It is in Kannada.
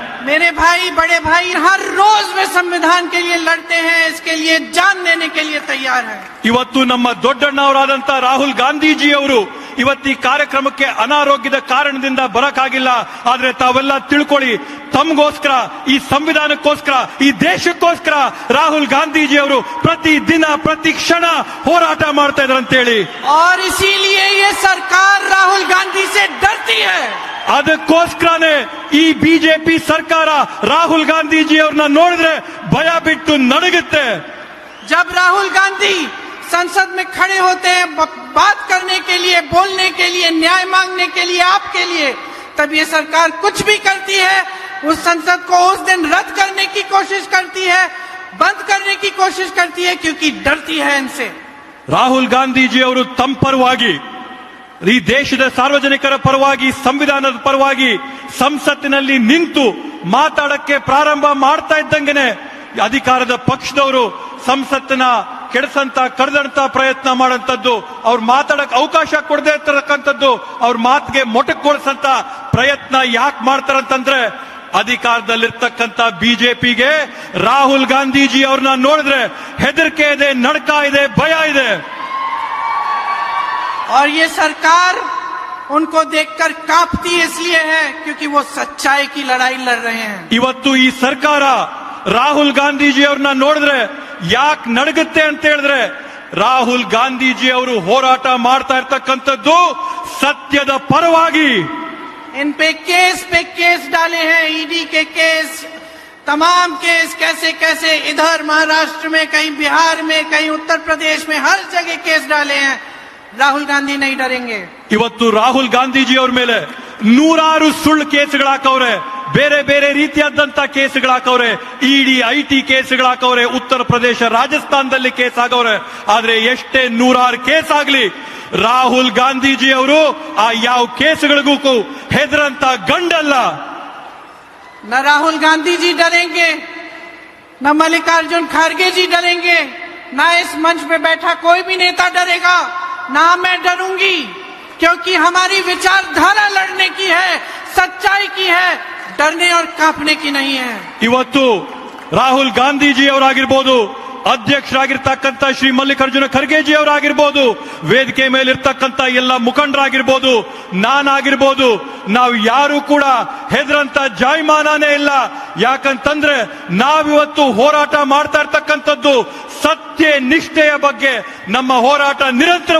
मेरे भाई, बड़े भाई, हर रोज वे संविधान के लिए लड़ते हैं, इसके लिए जान देने के लिए तैयार है। ಇವತ್ತು ನಮ್ಮ ದೊಡ್ಡಣ್ಣವರಾದಂತ ರಾಹುಲ್ ಗಾಂಧೀಜಿ ಅವರು ಇವತ್ತು ಈ ಕಾರ್ಯಕ್ರಮಕ್ಕೆ ಅನಾರೋಗ್ಯದ ಕಾರಣದಿಂದ ಬರಕಾಗಿಲ್ಲ. ಆದ್ರೆ ತಾವೆಲ್ಲ ತಿಳ್ಕೊಳ್ಳಿ, ತಮಗೋಸ್ಕರ, ಈ ಸಂವಿಧಾನಕ್ಕೋಸ್ಕರ, ಈ ದೇಶಕ್ಕೋಸ್ಕರ ರಾಹುಲ್ ಗಾಂಧೀಜಿ ಅವರು ಪ್ರತಿ ದಿನ ಪ್ರತಿ ಕ್ಷಣ ಹೋರಾಟ ಮಾಡ್ತಾ ಇದ್ದಾರೆ ಅಂತ ಹೇಳಿ. और इसीलिए ये सरकार राहुल गांधी से डरती है. ಅದಕ್ಕೋಸ್ಕರನೇ ಈ ಬಿಜೆಪಿ ಸರ್ಕಾರ ರಾಹುಲ್ ಗಾಂಧೀಜಿ ಅವ್ರನ್ನ ನೋಡಿದ್ರೆ ಭಯ ಬಿಟ್ಟು ನಡುಗುತ್ತೆ. जब राहुल गांधी संसद में खड़े होते हैं बात करने के लिए, बोलने के लिए, न्याय मांगने के लिए, आपके लिए, तब ये सरकार कुछ भी करती है, उस संसद को उस दिन रद्द करने की कोशिश करती है, बंद करने की कोशिश करती है, क्योंकि डरती है इनसे. ರಾಹುಲ್ ಗಾಂಧೀಜಿ ಅವರು ತಮ್ಮ ಪರವಾಗಿ, ಈ ದೇಶದ ಸಾರ್ವಜನಿಕರ ಪರವಾಗಿ, ಸಂವಿಧಾನದ ಪರವಾಗಿ ಸಂಸತ್ತಿನಲ್ಲಿ ನಿಂತು ಮಾತಾಡಕ್ಕೆ ಪ್ರಾರಂಭ ಮಾಡ್ತಾ ಇದ್ದಂಗೆನೆ ಅಧಿಕಾರದ ಪಕ್ಷದವರು ಸಂಸತ್ತಿನ ಕಡದಂತ ಪ್ರಯತ್ನ ಮಾಡಂತದ್ದು, ಅವ್ರ ಮಾತಾಡಕ್ ಅವಕಾಶ ಕೊಡದೇ ಇರತಕ್ಕಂಥದ್ದು, ಅವ್ರ ಮಾತಿಗೆ ಮೊಟಕುಗೊಳಿಸಂತ ಪ್ರಯತ್ನ ಯಾಕೆ ಮಾಡ್ತಾರಂತಂದ್ರೆ ಅಧಿಕಾರದಲ್ಲಿರ್ತಕ್ಕಂಥ ಬಿಜೆಪಿಗೆ ರಾಹುಲ್ ಗಾಂಧೀಜಿ ಅವ್ರನ್ನ ನೋಡಿದ್ರೆ ಹೆದರಿಕೆ ಇದೆ, ನಡ್ಕ ಇದೆ, ಭಯ ಇದೆ. और ये सरकार उनको देखकर कांपती इसलिए है क्योंकि वो सच्चाई की लड़ाई लड़ रहे हैं. ಇವತ್ತು ಈ ಸರ್ಕಾರ ರಾಹುಲ್ ಗಾಂಧೀಜಿ ಅವ್ರನ್ನ ನೋಡಿದ್ರೆ ಯಾಕೆ ನಡಗುತ್ತೆ ಅಂತ ಹೇಳಿದ್ರೆ ರಾಹುಲ್ ಗಾಂಧೀಜಿ ಅವರು ಹೋರಾಟ ಮಾಡ್ತಾ ಇರ್ತಕ್ಕಂಥದ್ದು ಸತ್ಯದ ಪರವಾಗಿ. इन पे केस डाले हैं, ईडी के केस, तमाम केस, कैसे कैसे इधर महाराष्ट्र में, कहीं बिहार में, कहीं उत्तर प्रदेश में, हर जगह केस डाले हैं. राहुल गांधी नहीं डरेंगे. ಇವತ್ತು ರಾಹುಲ್ ಗಾಂಧೀಜಿ ಅವ್ರ ಮೇಲೆ ನೂರಾರು ಸುಳ್ಳು ಕೇಸ್ಗಳು ಹಾಕವ್ರೆ, ಬೇರೆ ಬೇರೆ ರೀತಿಯಾದಂತ ಕೇಸ್ಗಳು ಹಾಕವ್ರೆ, ಇಡಿ ಐಟಿ ಕೇಸ್ಗಳು ಹಾಕವ್ರೆ, ಉತ್ತರ ಪ್ರದೇಶ ರಾಜಸ್ಥಾನದಲ್ಲಿ ಕೇಸ್ ಆಗವ್ರೆ. ಆದ್ರೆ ಎಷ್ಟೇ ನೂರಾರು ಕೇಸ್ ಆಗ್ಲಿ, ರಾಹುಲ್ ಗಾಂಧೀಜಿ ಅವರು ಆ ಯಾವ ಕೇಸ್ಗಳಿಗೂ ಹೆದರಂತ ಗಂಡಲ್ಲ. न राहुल गांधी जी डरेंगे, न मल्लिकार्जुन खड़गे जी डरेंगे, न इस मंच पे बैठा कोई भी नेता डरेगा, ना मैं डरूंगी, क्योंकि हमारी विचारधारा लड़ने की है, सच्चाई की है, डरने और कांपने की नहीं है. ಇವತ್ತು ರಾಹುಲ್ ಗಾಂಧೀಜಿ ಅವರಾಗಿರ್ಬೋದು, ಅಧ್ಯಕ್ಷರಾಗಿರ್ತಕ್ಕಂಥ ಶ್ರೀ ಮಲ್ಲಿಕಾರ್ಜುನ ಖರ್ಗೆಜಿ ಅವರಾಗಿರ್ಬೋದು, ವೇದಿಕೆ ಮೇಲಿರ್ತಕ್ಕಂಥ ಎಲ್ಲ ಮುಖಂಡರಾಗಿರ್ಬೋದು, ನಾನಾಗಿರ್ಬೋದು, ನಾವು ಯಾರು ಕೂಡ ಹೆದರಂತ ಜಾಯಮಾನನೇ ಇಲ್ಲ. ಯಾಕಂತಂದ್ರೆ ನಾವಿವತ್ತು ಹೋರಾಟ ಮಾಡ್ತಾ ಇರ್ತಕ್ಕಂಥದ್ದು ಸತ್ಯ ನಿಷ್ಠೆಯ ಬಗ್ಗೆ. ನಮ್ಮ ಹೋರಾಟ ನಿರಂತರ